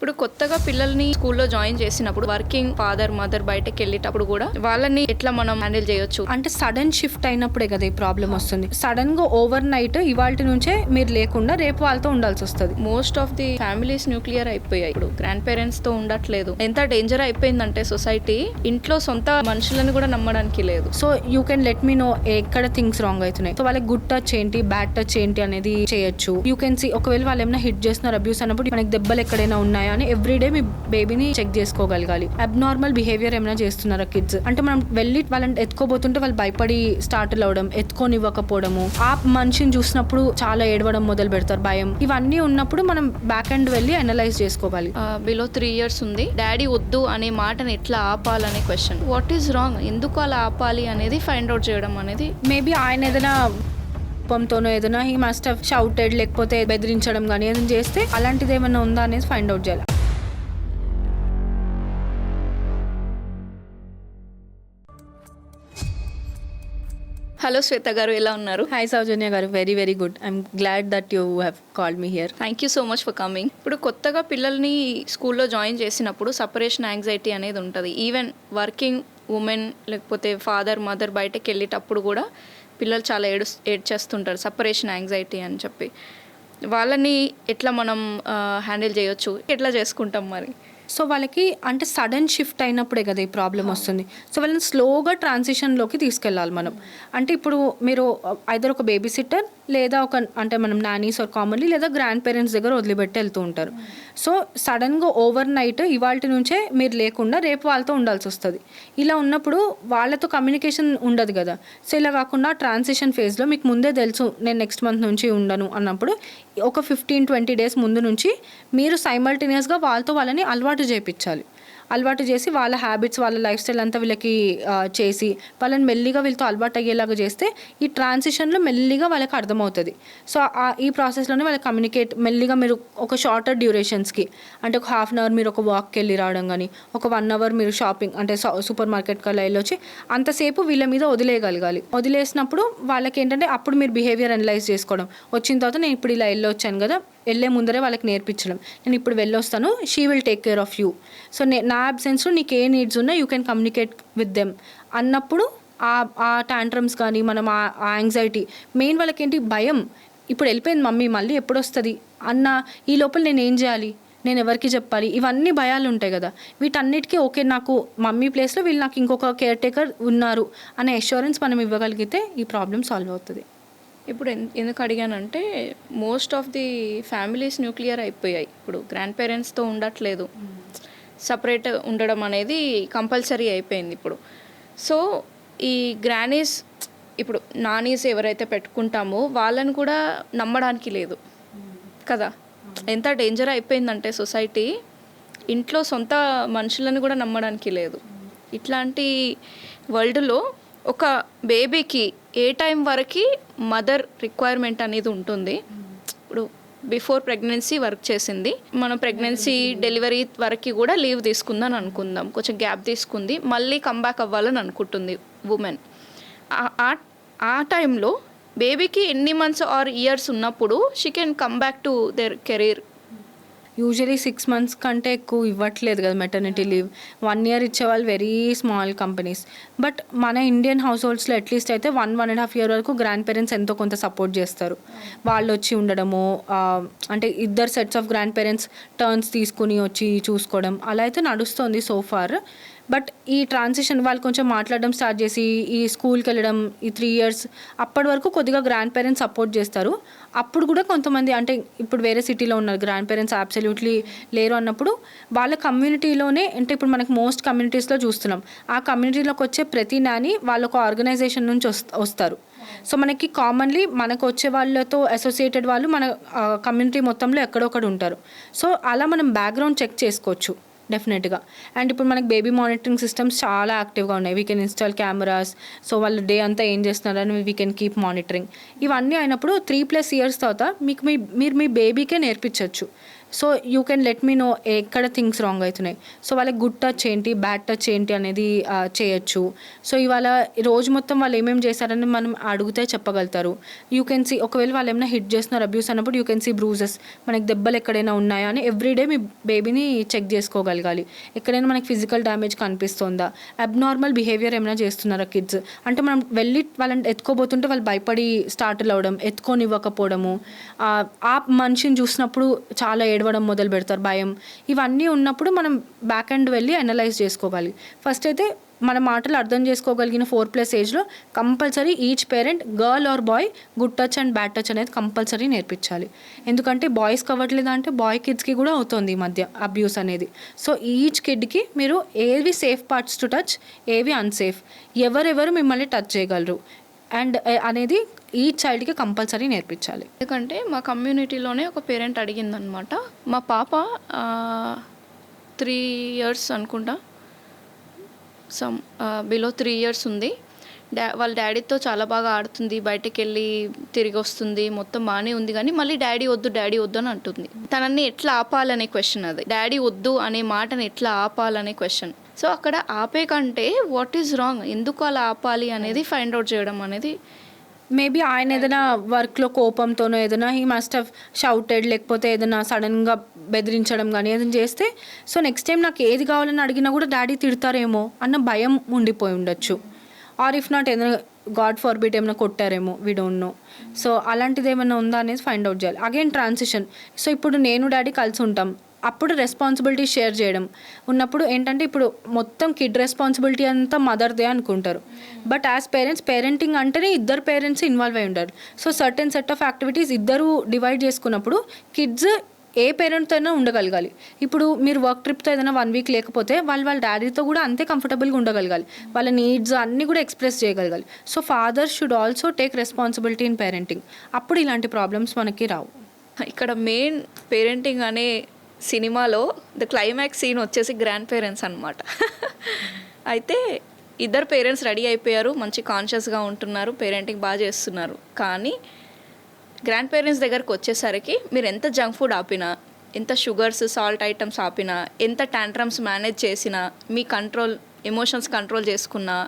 ఇప్పుడు కొత్తగా పిల్లల్ని స్కూల్లో జాయిన్ చేసినప్పుడు వర్కింగ్ ఫాదర్ మదర్ బయటకు వెళ్ళేటప్పుడు కూడా వాళ్ళని ఎట్లా మనం హ్యాండిల్ చేయొచ్చు? అంటే సడన్ షిఫ్ట్ అయినప్పుడే కదా ఈ ప్రాబ్లం వస్తుంది. సడన్ గా ఓవర్ నైట్ ఇవాళ నుంచే మీరు లేకుండా రేపు వాళ్ళతో ఉండాల్సి వస్తుంది. Most of the families nuclear అయిపోయాయి. ఇప్పుడు గ్రాండ్ పేరెంట్స్ తో ఉండట్లేదు. ఎంత డేంజర్ అయిపోయిందంటే సొసైటీ, ఇంట్లో సొంత మనుషులను కూడా నమ్మడానికి లేదు. So you can let me know ఎక్కడ థింగ్స్ రాంగ్ అవుతున్నాయి. సో వాళ్ళకి గుడ్ టచ్ ఏంటి, బ్యాడ్ టచ్ ఏంటి అనేది చేయొచ్చు. యూ కెన్ సీ ఒకవేళ వాళ్ళు ఏమైనా హిట్ చేస్తున్నారు, అబ్యూస్ అన్నప్పుడు మనకి దెబ్బలు ఎక్కడైనా ఉన్నాయా అని ఎవ్రీడే మీ బేబీని చెక్ చేసుకోగలగాలి. అబ్నార్మల్ బిహేవియర్ ఏమైనా చేస్తున్నారా కిడ్స్ అంటే మనం వెళ్ళి వాళ్ళని ఎత్తుకోబోతుంటే వాళ్ళు భయపడి స్టార్ట్ అవడం, ఎత్తుకోనివ్వకపోవడము, ఆ మనిషిని చూసినప్పుడు చాలా ఏడవడం మొదలు పెడతారు, భయం. ఇవన్నీ ఉన్నప్పుడు మనం బ్యాక్ అండ్ వెళ్ళి అనలైజ్ చేసుకోవాలి. బిలో 3 years ఉంది, డాడీ వద్దు అనే మాటను ఎట్లా ఆపాలనే క్వశ్చన్. వాట్ ఈస్ రాంగ్, ఎందుకు అలా ఆపాలి అనేది ఫైండ్ అవుట్ చేయడం అనేది. మేబీ ఆయన ఏదైనా కోపంతోనో ఏదైనా హీ మస్ట్ హావ్ షౌటెడ్, లేకపోతే బెదిరించడం కానీ ఏదైనా చేస్తే అలాంటిది ఏమైనా ఉందా అనేది ఫైండ్ అవుట్ చేయాలి. హలో శ్వేత గారు, ఎలా ఉన్నారు? హాయ్ సౌజన్య గారు, very very good. I'm glad that you have called me here. Thank you so much for coming. ఇప్పుడు కొత్తగా పిల్లల్ని స్కూల్లో జాయిన్ చేసినప్పుడు సపరేషన్ యాంగ్జైటీ అనేది ఉంటుంది. ఈవెన్ వర్కింగ్ ఉమెన్ లేకపోతే ఫాదర్ మదర్ బయటకు వెళ్ళేటప్పుడు కూడా పిల్లలు చాలా ఏడ్చేస్తుంటారు, సపరేషన్ యాంగ్జైటీ అని చెప్పి. వాళ్ళని ఎట్లా మనం హ్యాండిల్ చేయొచ్చు, ఎట్లా చేసుకుంటాం మరి? సో వాళ్ళకి అంటే సడన్ షిఫ్ట్ అయినప్పుడే కదా ఈ ప్రాబ్లం వస్తుంది. సో వాళ్ళని స్లోగా ట్రాన్సిషన్లోకి తీసుకెళ్ళాలి మనం. అంటే ఇప్పుడు మీరు ఐదర్ ఒక బేబీ సిట్టర్ లేదా ఒక అంటే మనం నానీస్ ఆర్ కామన్లీ లేదా గ్రాండ్ పేరెంట్స్ దగ్గర వదిలిపెట్టి వెళ్తూ ఉంటారు. సో సడన్గా ఓవర్ నైట్ ఇవాళ నుంచే మీరు లేకుండా రేపు వాళ్ళతో ఉండాల్సి వస్తుంది. ఇలా ఉన్నప్పుడు వాళ్ళతో కమ్యూనికేషన్ ఉండదు కదా. సో ఇలా కాకుండా ట్రాన్సిషన్ ఫేజ్లో మీకు ముందే తెలుసు నేను నెక్స్ట్ మంత్ నుంచి ఉండను అన్నప్పుడు ఒక 15-20 days ముందు నుంచి మీరు సైమల్టేనియస్గా వాళ్ళని అలవాటు చేయించాలి. అలవాటు చేసి వాళ్ళ హ్యాబిట్స్, వాళ్ళ లైఫ్ స్టైల్ అంతా వీళ్ళకి చేసి వాళ్ళని మెల్లిగా వీళ్ళతో అలవాటు అయ్యేలాగా చేస్తే ఈ ట్రాన్సిషన్లో మెల్లిగా వాళ్ళకి అర్థమవుతుంది. సో ఈ ప్రాసెస్లోనే వాళ్ళకి కమ్యూనికేట్ మెల్లిగా మీరు ఒక షార్టర్ డ్యూరేషన్స్కి అంటే ఒక 1/2 hour మీరు ఒక వాక్కి వెళ్ళి రావడం కానీ, ఒక 1 hour మీరు షాపింగ్ అంటే సూపర్ మార్కెట్కి అలా వెళ్ళొచ్చి అంతసేపు వీళ్ళ మీద వదిలేయగలగాలి. వదిలేసినప్పుడు వాళ్ళకి ఏంటంటే అప్పుడు మీరు బిహేవియర్ అనలైజ్ చేసుకోవడం, వచ్చిన తర్వాత నేను ఇప్పుడు ఇలా వెళ్ళొచ్చాను కదా, వెళ్ళే ముందరే వాళ్ళకి నేర్పించడం, నేను ఇప్పుడు వెళ్ళొస్తాను, she will take care of you. So నా అబ్సెన్స్లో నీకు ఏ నీడ్స్ ఉన్నా you can communicate with them అన్నప్పుడు ఆ టాంట్రమ్స్ కానీ మనం ఆ యాంగ్జైటీ మెయిన్ వాళ్ళకి ఏంటి భయం, ఇప్పుడు వెళ్ళిపోయింది మమ్మీ మళ్ళీ ఎప్పుడు వస్తుంది అన్న ఈ లోపల నేను ఏం చేయాలి, నేను ఎవరికి చెప్పాలి, ఇవన్నీ భయాలు ఉంటాయి కదా. వీటన్నిటికీ ఓకే నాకు మమ్మీ ప్లేస్లో వీళ్ళు నాకు ఇంకొక కేర్ టేకర్ ఉన్నారు అనే అష్యూరెన్స్ మనం ఇవ్వగలిగితే ఈ ప్రాబ్లం సాల్వ్ అవుతుంది. ఇప్పుడు ఎందుకు అడిగానంటే most of the families nuclear అయిపోయాయి. ఇప్పుడు గ్రాండ్ పేరెంట్స్తో ఉండట్లేదు, సపరేట్ ఉండడం అనేది కంపల్సరీ అయిపోయింది ఇప్పుడు. సో ఈ గ్రానీస్, ఇప్పుడు నానీస్ ఎవరైతే పెట్టుకుంటామో వాళ్ళని కూడా నమ్మడానికి లేదు కదా. ఎంత డేంజర్ అయిపోయిందంటే సొసైటీ, ఇంట్లో సొంత మనుషులను కూడా నమ్మడానికి లేదు. ఇట్లాంటి వరల్డ్లో ఒక బేబీకి ఏ టైం వరకు మదర్ రిక్వైర్మెంట్ అనేది ఉంటుంది. ఇప్పుడు బిఫోర్ ప్రెగ్నెన్సీ వర్క్ చేసింది, మనం ప్రెగ్నెన్సీ డెలివరీ వరకు కూడా లీవ్ తీసుకుందని అనుకుందాం, కొంచెం గ్యాప్ తీసుకుంది, మళ్ళీ కంబ్యాక్ అవ్వాలని అనుకుంటుంది ఉమెన్. ఆ టైంలో బేబీకి ఎన్ని మంత్స్ ఆర్ ఇయర్స్ ఉన్నప్పుడు she can come back to their career. Usually 6 months కంటే ఎక్కువ ఇవ్వట్లేదు కదా మెటర్నిటీ లీవ్. 1 year ఇచ్చేవాళ్ళు వెరీ స్మాల్ కంపెనీస్. బట్ మన ఇండియన్ హౌస్ హోల్డ్స్లో అట్లీస్ట్ అయితే 1.5 year వరకు గ్రాండ్ పేరెంట్స్ ఎంతో కొంత సపోర్ట్ చేస్తారు. వాళ్ళు వచ్చి ఉండడము, అంటే ఇద్దరు sets of grand parents turns తీసుకుని వచ్చి చూసుకోవడం అలా అయితే నడుస్తుంది సో ఫార్. బట్ ఈ ట్రాన్సిషన్ వాళ్ళు కొంచెం మాట్లాడడం స్టార్ట్ చేసి ఈ స్కూల్కి వెళ్ళడం ఈ 3 years అప్పటి వరకు కొద్దిగా గ్రాండ్ పేరెంట్స్ సపోర్ట్ చేస్తారు. అప్పుడు కూడా కొంతమంది అంటే ఇప్పుడు వేరే సిటీలో ఉన్నారు గ్రాండ్ పేరెంట్స్ అబ్సల్యూట్లీ లేరు అన్నప్పుడు వాళ్ళ కమ్యూనిటీలోనే, అంటే ఇప్పుడు మనకు మోస్ట్ కమ్యూనిటీస్లో చూస్తున్నాం, ఆ కమ్యూనిటీలోకి వచ్చే ప్రతి నాని వాళ్ళ ఒక ఆర్గనైజేషన్ నుంచి వస్తారు. సో మనకి కామన్లీ మనకు వచ్చే వాళ్ళతో అసోసియేటెడ్ వాళ్ళు మన కమ్యూనిటీ మొత్తంలో ఎక్కడొక్కడు ఉంటారు. సో అలా మనం బ్యాక్గ్రౌండ్ చెక్ చేసుకోవచ్చు డెఫినెట్గా. అండ్ ఇప్పుడు మనకి బేబీ మానిటరింగ్ సిస్టమ్స్ చాలా యాక్టివ్గా ఉన్నాయి. We can install cameras, so వాళ్ళు డే అంతా ఏం చేస్తున్నారని వీ కెన్ కీప్ మానిటరింగ్. ఇవన్నీ అయినప్పుడు 3+ years తర్వాత మీరు మీ బేబీకే నేర్పించవచ్చు. So you can let me know ఎక్కడ థింగ్స్ రాంగ్ అవుతున్నాయి. సో వాళ్ళకి గుడ్ టచ్ ఏంటి, బ్యాడ్ టచ్ ఏంటి అనేది చేయొచ్చు. సో ఇవాళ రోజు మొత్తం వాళ్ళు ఏమేమి చేశారని మనం అడిగితే చెప్పగలుగుతారు. యూ కెన్ సీ ఒకవేళ వాళ్ళు ఏమైనా హిట్ చేస్తున్నారు, అబ్యూస్ అన్నప్పుడు యూ కెన్ సీ బ్రూజెస్, మనకి దెబ్బలు ఎక్కడైనా ఉన్నాయా అని ఎవ్రీడే మీ బేబీని చెక్ చేసుకోగలగాలి. ఎక్కడైనా మనకి ఫిజికల్ డ్యామేజ్ కనిపిస్తుందా, అబ్నార్మల్ బిహేవియర్ ఏమైనా చేస్తున్నారా కిడ్స్ అంటే మనం వెళ్ళి వాళ్ళని ఎత్తుకోబోతుంటే వాళ్ళు భయపడి స్టార్ట్లు అవ్వడం, ఎత్తుకోనివ్వకపోవడము, ఆ మనిషిని చూసినప్పుడు చాలా ఏడవడం మొదలు పెడతారు, భయం, ఇవన్నీ ఉన్నప్పుడు మనం బ్యాక్ అండ్ వెళ్ళి అనలైజ్ చేసుకోవాలి. ఫస్ట్ అయితే మన మాటలు అర్థం చేసుకోగలిగిన 4+ ఏజ్లో compulsory each parent girl or boy good touch and bad touch అనేది కంపల్సరీ నేర్పించాలి. ఎందుకంటే బాయ్స్కి అవ్వట్లేదు అంటే బాయ్ కిడ్స్కి కూడా అవుతుంది ఈ మధ్య అబ్యూస్ అనేది. సో ఈచ్ కిడ్కి మీరు ఏవి సేఫ్ పార్ట్స్ టు టచ్, ఏవి అన్సేఫ్, ఎవరెవరు మిమ్మల్ని టచ్ చేయగలరు అండ్ అనేది ఈ చైల్డ్కి కంపల్సరీ నేర్పించాలి. ఎందుకంటే మా కమ్యూనిటీలోనే ఒక పేరెంట్ అడిగిందనమాట, మా పాప 3 years అనుకుంటా, బిలో 3 years ఉంది, వాళ్ళ డాడీతో చాలా బాగా ఆడుతుంది, బయటకు వెళ్ళి తిరిగి వస్తుంది, మొత్తం బాగానే ఉంది, కానీ మళ్ళీ డాడీ వద్దు అని అంటుంది. తనని ఎట్లా ఆపాలనే క్వశ్చన్ అది, డాడీ వద్దు అనే మాటని ఎట్లా ఆపాలనే క్వశ్చన్. సో అక్కడ ఆపే కంటే వాట్ ఈజ్ రాంగ్, ఎందుకు అలా ఆపాలి అనేది ఫైండ్ అవుట్ చేయడం అనేది. మేబీ ఆయన ఏదైనా వర్క్లో కోపంతోనో ఏదైనా హీ మస్ట్ హ్యావ్ షౌటెడ్, లేకపోతే ఏదైనా సడన్గా బెదిరించడం కానీ ఏదైనా చేస్తే, సో నెక్స్ట్ టైం నాకు ఏది కావాలని అడిగినా కూడా డాడీ తిడతారేమో అన్న భయం ఉండిపోయి ఉండొచ్చు. ఆర్ ఇఫ్ నాట్ ఏదైనా గాడ్ ఫార్బిట్ ఏమైనా కొట్టారేమో, వీ డోంట్ నో. సో అలాంటిది ఏమైనా ఉందా అనేది ఫైండ్ అవుట్ చేయాలి. Again transition. సో ఇప్పుడు నేను డాడీ కలిసి ఉంటాం, అప్పుడు రెస్పాన్సిబిలిటీ షేర్ చేయడం ఉన్నప్పుడు ఏంటంటే ఇప్పుడు మొత్తం కిడ్ రెస్పాన్సిబిలిటీ అంతా మదర్దే అనుకుంటారు. బట్ యాజ్ పేరెంటింగ్ అంటేనే ఇద్దరు పేరెంట్స్ ఇన్వాల్వ్ అయి ఉంటారు. So certain set of activities ఇద్దరు డివైడ్ చేసుకున్నప్పుడు కిడ్స్ ఏ పేరెంట్తో అయినా ఉండగలగాలి. ఇప్పుడు మీరు వర్క్ ట్రిప్తో ఏదైనా 1 week లేకపోతే వాళ్ళ డాడీతో కూడా అంతే కంఫర్టబుల్గా ఉండగలగాలి, వాళ్ళ నీడ్స్ అన్నీ కూడా ఎక్స్ప్రెస్ చేయగలగాలి. So father should also take responsibility in parenting. అప్పుడు ఇలాంటి ప్రాబ్లమ్స్ మనకి రావు. ఇక్కడ మెయిన్ పేరెంటింగ్ అనే సినిమాలో ద క్లైమాక్స్ సీన్ వచ్చేసి గ్రాండ్ పేరెంట్స్ అనమాట. అయితే ఇద్దరు పేరెంట్స్ రెడీ అయిపోయారు, మంచి కాన్షియస్గా ఉంటున్నారు, పేరెంటింగ్ బాగా చేస్తున్నారు. కానీ గ్రాండ్ పేరెంట్స్ దగ్గరకు వచ్చేసరికి మీరు ఎంత జంక్ ఫుడ్ ఆపినా, ఎంత షుగర్స్ సాల్ట్ ఐటమ్స్ ఆపినా, ఎంత టాంట్రమ్స్ మేనేజ్ చేసినా, మీ ఎమోషన్స్ కంట్రోల్ చేసుకున్నా,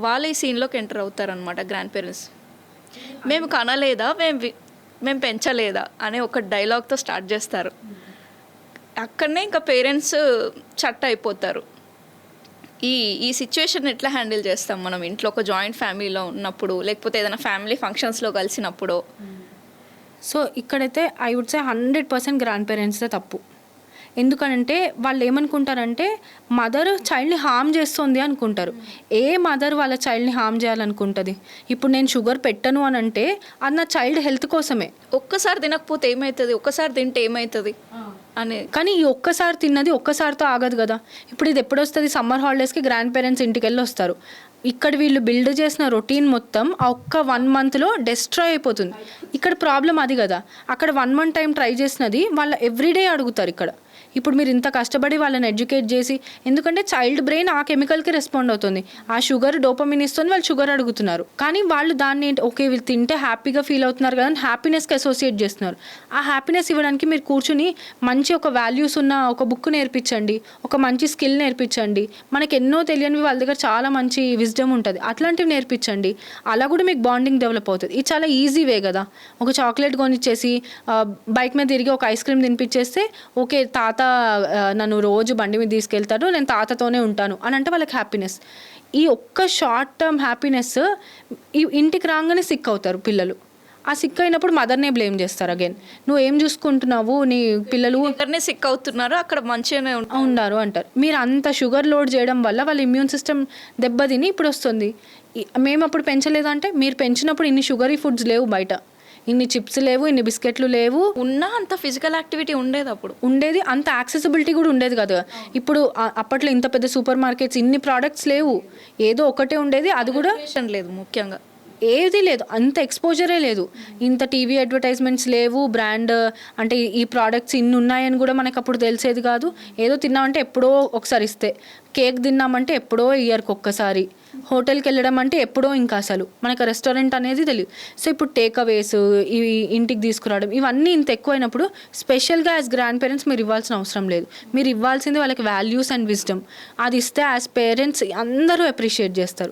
వాళ్ళు ఈ సీన్లోకి ఎంటర్ అవుతారనమాట. గ్రాండ్ పేరెంట్స్ మేము కనలేదా, మేము పెంచలేదా అనే ఒక డైలాగ్తో స్టార్ట్ చేస్తారు. అక్కడనే ఇంకా పేరెంట్స్ చట్ అయిపోతారు. ఈ సిచ్యువేషన్ ఎట్లా హ్యాండిల్ చేస్తాం మనం ఇంట్లో ఒక జాయింట్ ఫ్యామిలీలో ఉన్నప్పుడు, లేకపోతే ఏదైనా ఫ్యామిలీ ఫంక్షన్స్లో కలిసినప్పుడు. సో ఇక్కడైతే ఐ వుడ్ సే 100% గ్రాండ్ పేరెంట్స్దే తప్పు. ఎందుకనంటే వాళ్ళు ఏమనుకుంటారంటే మదర్ చైల్డ్ని హామ్ చేస్తుంది అనుకుంటారు. ఏ మదర్ వాళ్ళ చైల్డ్ని హామ్ చేయాలనుకుంటుంది? ఇప్పుడు నేను షుగర్ పెట్టను అని అంటే అది నా చైల్డ్ హెల్త్ కోసమే. ఒక్కసారి తినకపోతే ఏమవుతుంది, ఒక్కసారి తింటే ఏమవుతుంది అని. కానీ ఈ ఒక్కసారి తిన్నది ఒక్కసారితో ఆగదు కదా. ఇప్పుడు ఇది ఎప్పుడు వస్తుంది? సమ్మర్ హాలిడేస్కి గ్రాండ్ పేరెంట్స్ ఇంటికి వెళ్ళి వస్తారు. ఇక్కడ వీళ్ళు బిల్డ్ చేసిన రొటీన్ మొత్తం ఆ ఒక్క 1 monthలో డెస్ట్రాయ్ అయిపోతుంది. ఇక్కడ ప్రాబ్లం అది కదా. అక్కడ 1 month టైం ట్రై చేసినది వాళ్ళ ఎవ్రీడే అడుగుతారు ఇక్కడ. ఇప్పుడు మీరు ఇంత కష్టపడి వాళ్ళని ఎడ్యుకేట్ చేసి, ఎందుకంటే చైల్డ్ బ్రెయిన్ ఆ కెమికల్కి రెస్పాండ్ అవుతుంది, ఆ షుగర్ డోపమిన్ ఇస్తుంది, వాళ్ళు షుగర్ అడుగుతున్నారు. కానీ వాళ్ళు దాన్ని ఓకే వీళ్ళు తింటే హ్యాపీగా ఫీల్ అవుతున్నారు కదా అని హ్యాపీనెస్కి అసోసియేట్ చేస్తున్నారు. ఆ హ్యాపీనెస్ ఇవ్వడానికి మీరు కూర్చుని మంచి ఒక వాల్యూస్ ఉన్న ఒక బుక్ నేర్పించండి, ఒక మంచి స్కిల్ నేర్పించండి. మనకి ఎన్నో తెలియనివి వాళ్ళ దగ్గర చాలా మంచి విజ్డమ్ ఉంటుంది, అట్లాంటివి నేర్పించండి. అలా కూడా మీకు బాండింగ్ డెవలప్ అవుతుంది. ఇది చాలా ఈజీ వే కదా. ఒక చాక్లెట్ కొనిచ్చేసి బైక్ మీద తిరిగి ఒక ఐస్ క్రీమ్ తినిపించేస్తే ఓకే తాత నన్ను రోజు బండి మీద తీసుకెళ్తాడు, నేను తాతతోనే ఉంటాను అని అంటే వాళ్ళకి హ్యాపీనెస్. ఈ ఒక్క షార్ట్ టర్మ్ హ్యాపీనెస్ ఇంటికి రాగానే సిక్ అవుతారు పిల్లలు. ఆ సిక్ అయినప్పుడు మదర్నే బ్లేమ్ చేస్తారు. అగైన్ నువ్వు ఏం చూసుకుంటున్నావు, నీ పిల్లలు ఇక్కడనే సిక్ అవుతున్నారు, అక్కడ మంచిగానే ఉన్నారు అంటారు. మీరు అంత షుగర్ లోడ్ చేయడం వల్ల వాళ్ళ ఇమ్యూన్ సిస్టమ్ దెబ్బతిని ఇప్పుడు వస్తుంది. మేము అప్పుడు పెంచలేదంటే, మీరు పెంచినప్పుడు ఇన్ని షుగరీ ఫుడ్స్ లేవు, బయట ఇన్ని చిప్స్ లేవు, ఇన్ని బిస్కెట్లు లేవు, ఉన్నా అంత ఫిజికల్ యాక్టివిటీ ఉండేది, అప్పుడు ఉండేది, అంత యాక్సెసిబిలిటీ కూడా ఉండేది కదా. ఇప్పుడు అప్పట్లో ఇంత పెద్ద సూపర్ మార్కెట్స్ ఇన్ని ప్రోడక్ట్స్ లేవు, ఏదో ఒకటే ఉండేది, అది కూడా లేదు. ముఖ్యంగా ఏది లేదు, అంత ఎక్స్పోజరే లేదు, ఇంత టీవీ అడ్వర్టైజ్మెంట్స్ లేవు, బ్రాండ్ అంటే ఈ ప్రోడక్ట్స్ ఇన్ని ఉన్నాయని కూడా మనకు అప్పుడు తెలిసేది కాదు. ఏదో తిన్నామంటే ఎప్పుడో ఒకసారి ఇస్తే, కేక్ తిన్నామంటే ఎప్పుడో ఇయర్కి ఒక్కసారి, హోటల్కి వెళ్ళడం అంటే ఎప్పుడో, ఇంకా అసలు మనకు రెస్టారెంట్ అనేది తెలియదు. సో ఇప్పుడు టేక్ అవేస్, ఇవి ఇంటికి తీసుకురావడం, ఇవన్నీ ఇంత ఎక్కువైనప్పుడు స్పెషల్గా యాజ్ గ్రాండ్ పేరెంట్స్ మీరు ఇవ్వాల్సిన అవసరం లేదు. మీరు ఇవ్వాల్సింది వాళ్ళకి వాల్యూస్ అండ్ విజ్డమ్. అది ఇస్తే యాజ్ పేరెంట్స్ అందరూ అప్రిషియేట్ చేస్తారు.